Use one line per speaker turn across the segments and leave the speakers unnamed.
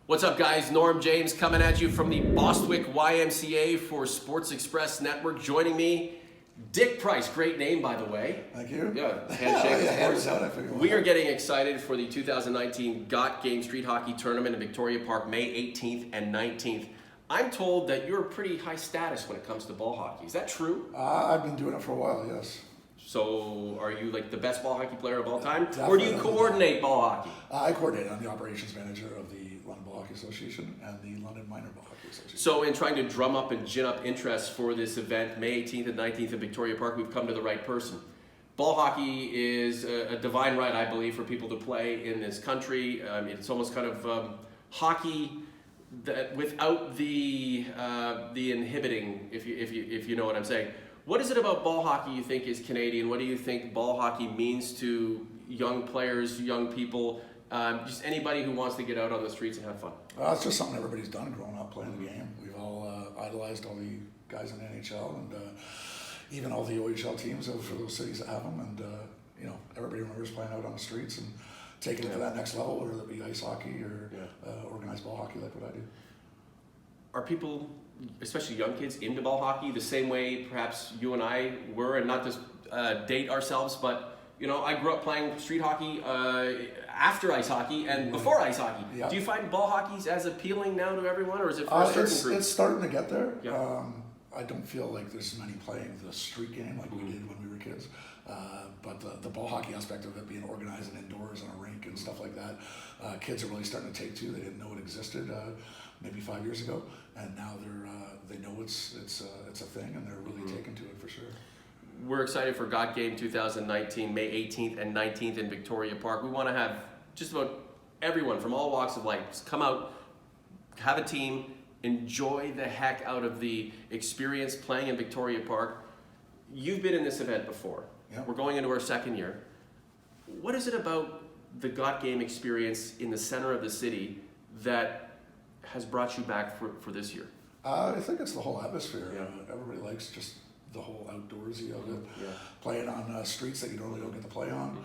What's up, guys? Norm James coming at you from the Bostwick YMCA for SportsXpress Network. Joining me, Dick Price. Great name, by the way.
Thank you.
Yeah, handshake.
I figured
We are getting excited for the 2019 Got Game Street Hockey Tournament in Victoria Park, May 18th and 19th. I'm told that you're pretty high status when it comes to ball hockey. Is that true?
I've been doing it for a while, yes.
So, are you like the best ball hockey player of all time?
Definitely.
Or do you coordinate ball hockey?
I coordinate. I'm the operations manager of the London Ball Hockey Association and the London Minor Ball Hockey Association.
So in trying to drum up and gin up interest for this event, May 18th and 19th in Victoria Park, we've come to the right person. Ball hockey is a divine right, I believe, for people to play in this country. It's almost kind of hockey that without the inhibiting, if you know what I'm saying. What is it about ball hockey you think is Canadian? What do you think ball hockey means to young players, young people, just anybody who wants to get out on the streets and have fun?
It's just something everybody's done growing up playing the game. We've all idolized all the guys in the NHL and even all the OHL teams for those cities that have them. And everybody remembers playing out on the streets and taking it to that next level, whether it be ice hockey or organized ball hockey like what I do. Are
people, especially young kids, into ball hockey the same way perhaps you and I were, and not to date ourselves, but I grew up playing street hockey after ice hockey and before ice hockey. Yeah. Do you find ball hockey as appealing now to everyone, or is it for a certain group?
It's starting to get there.
Yeah.
I don't feel like there's many playing the street game like we did when we were kids. But the ball hockey aspect of it being organized and indoors on a rink and stuff like that, kids are really starting to take to. They didn't know it existed maybe 5 years ago, and now they know it's a thing, and they're really taking to it for sure.
We're excited for Got Game 2019, May 18th and 19th in Victoria Park. We want to have just about everyone from all walks of life come out, have a team, enjoy the heck out of the experience playing in Victoria Park. You've been in this event before.
Yeah.
We're going into our second year. What is it about the Got Game experience in the center of the city that has brought you back for this year?
I think it's the whole atmosphere. Yeah. Everybody likes just the whole outdoorsy of it. Yeah. Playing on streets that you normally don't get to play on.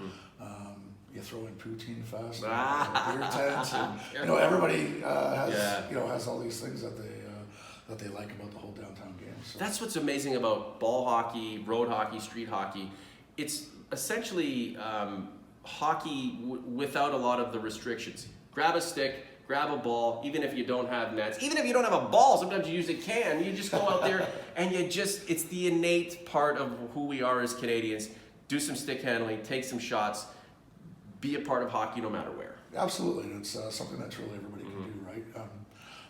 You throw in poutine fest, beer tents, and everybody has all these things that they like about the whole downtown game. So.
That's what's amazing about ball hockey, road hockey, street hockey. It's essentially hockey without a lot of the restrictions. Grab a stick, grab a ball, even if you don't have nets, even if you don't have a ball, sometimes you use a can, you just go out there and it's the innate part of who we are as Canadians. Do some stick handling, take some shots, be a part of hockey no matter where.
Absolutely, it's something that truly everybody can do, right?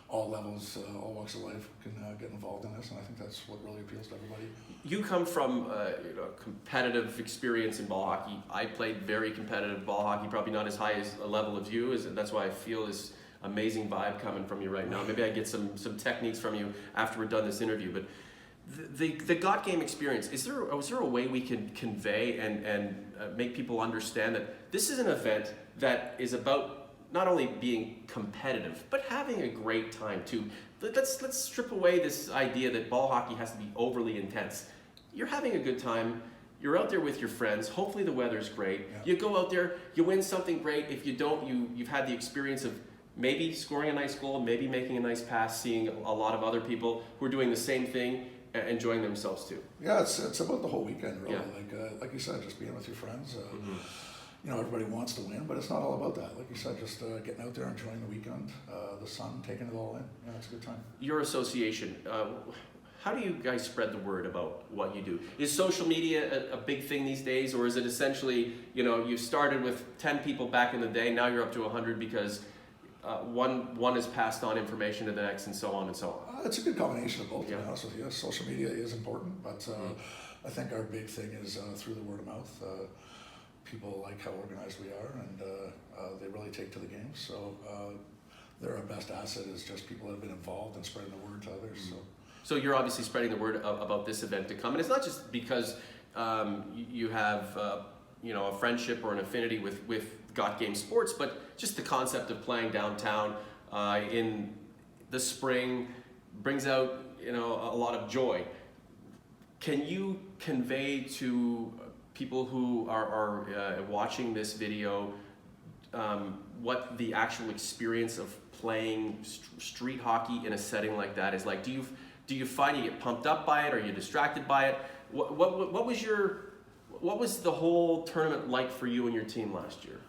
All levels, all walks of life can get involved in this, and I think that's what really appeals to everybody.
You come from a competitive experience in ball hockey. I played very competitive ball hockey, probably not as high as a level of you, that's why I feel this amazing vibe coming from you right now. Maybe I get some techniques from you after we're done this interview, but the Got Game experience, was there a way we can convey and make people understand that this is an event that is about not only being competitive, but having a great time too? Let's strip away this idea that ball hockey has to be overly intense. You're having a good time. You're out there with your friends. Hopefully the weather's great. Yeah. You go out there, you win something great. If you don't, you've had the experience of maybe scoring a nice goal, maybe making a nice pass, seeing a lot of other people who are doing the same thing, enjoying themselves too.
Yeah, it's about the whole weekend, really. Yeah. Like you said, just being with your friends. Everybody wants to win, but it's not all about that. Like you said, just getting out there, enjoying the weekend, the sun, taking it all in. Yeah, it's a good time.
Your association, how do you guys spread the word about what you do? Is social media a big thing these days, or is it essentially, you started with 10 people back in the day, now you're up to 100 because one has passed on information to the next, and so on and so on?
It's a good combination of both, to be honest with you. Social media is important, but I think our big thing is through the word of mouth. People like how organized we are, and they really take to the game. So their best asset is just people that have been involved and spreading the word to others.
So you're obviously spreading the word about this event to come, and it's not just because you have a friendship or an affinity with Got Game Sports, but just the concept of playing downtown in the spring brings out a lot of joy. Can you convey to people who are watching this video what the actual experience of playing street hockey in a setting like that is like? Do you find you get pumped up by it? Or are you distracted by it? What was the whole tournament like for you and your team last year?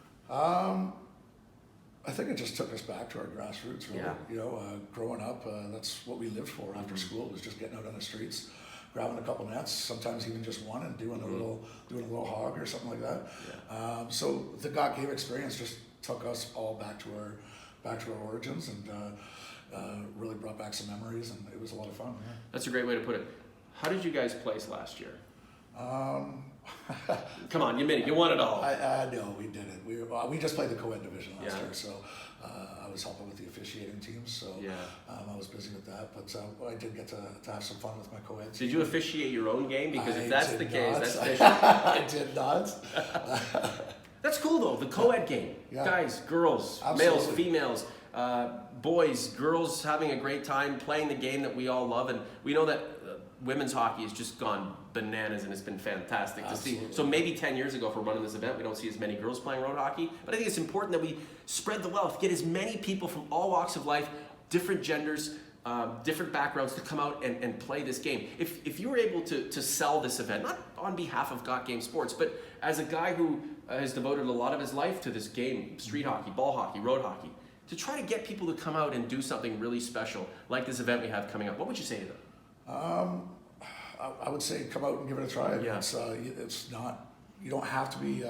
I think it just took us back to our grassroots, really.
Yeah.
You know, growing up, that's what we lived for after school, was just getting out on the streets, grabbing a couple nets, sometimes even just one, and doing a little hog or something like that.
Yeah.
So the God Gave experience just took us all back to our origins, and really brought back some memories, and it was a lot of fun. Yeah.
That's a great way to put it. How did you guys place last year? Come on, you admit it. You won it all.
No, we didn't. We just played the co-ed division last
Yeah.
year, so I was helping with the officiating teams, so
Yeah.
I was busy with that. But I did get to have some fun with my co-ed.
Did you officiate your own game? Because if that's the case, that's fishy.
I did not.
That's cool though. The co-ed game,
Yeah.
guys, girls,
Absolutely.
males, females, boys, girls, having a great time playing the game that we all love, and we know that women's hockey has just gone bananas, and it's been fantastic to see.
Absolutely.
So maybe 10 years ago, for running this event, we don't see as many girls playing road hockey, but I think it's important that we spread the wealth, get as many people from all walks of life, different genders, different backgrounds, to come out and play this game. If you were able to sell this event, not on behalf of Got Game Sports, but as a guy who has devoted a lot of his life to this game, street hockey, ball hockey, road hockey, to try to get people to come out and do something really special, like this event we have coming up, what would you say to them?
I would say come out and give it a try.
Yeah.
It's not, you don't have to be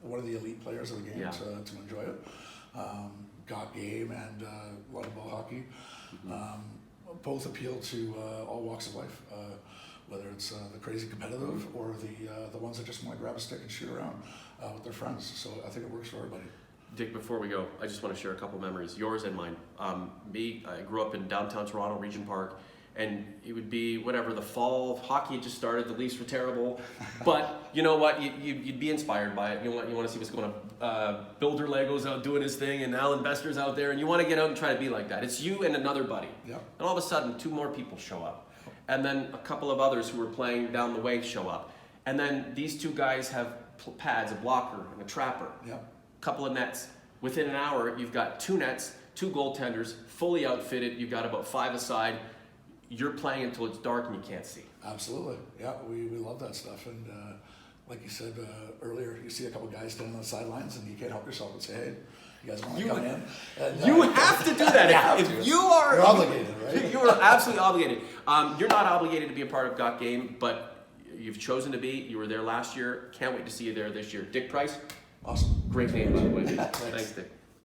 one of the elite players of the game
Yeah.
to enjoy it. Got Game and a lot of ball hockey both appeal to all walks of life, whether it's the crazy competitive or the ones that just want to grab a stick and shoot around with their friends. So I think it works for everybody.
Dick, before we go, I just want to share a couple memories, yours and mine. I grew up in downtown Toronto, Regent Park, and it would be whatever, the fall, hockey had just started, the Leafs were terrible, but you know what, you'd be inspired by it. You want to see what's going on. Builder Lego's out doing his thing, and Alan Bester's out there, and you want to get out and try to be like that. It's you and another buddy.
Yeah.
And all of a sudden, 2 more people show up. And then a couple of others who were playing down the way show up. And then these 2 guys have pads, a blocker and a trapper.
Yeah.
Couple of nets. Within an hour, you've got 2 nets, 2 goaltenders, fully outfitted. You've got about 5 aside. You're playing until it's dark and you can't see.
Absolutely. Yeah, we love that stuff. And like you said earlier, you see a couple guys standing on the sidelines and you can't help yourself but say, hey, you guys want to come in? And,
You have to do that. If you are...
You're obligated, right?
You are absolutely obligated. You're not obligated to be a part of Got Game, but you've chosen to be. You were there last year. Can't wait to see you there this year. Dick Price.
Awesome.
Great name, by the way. Thanks, Dick.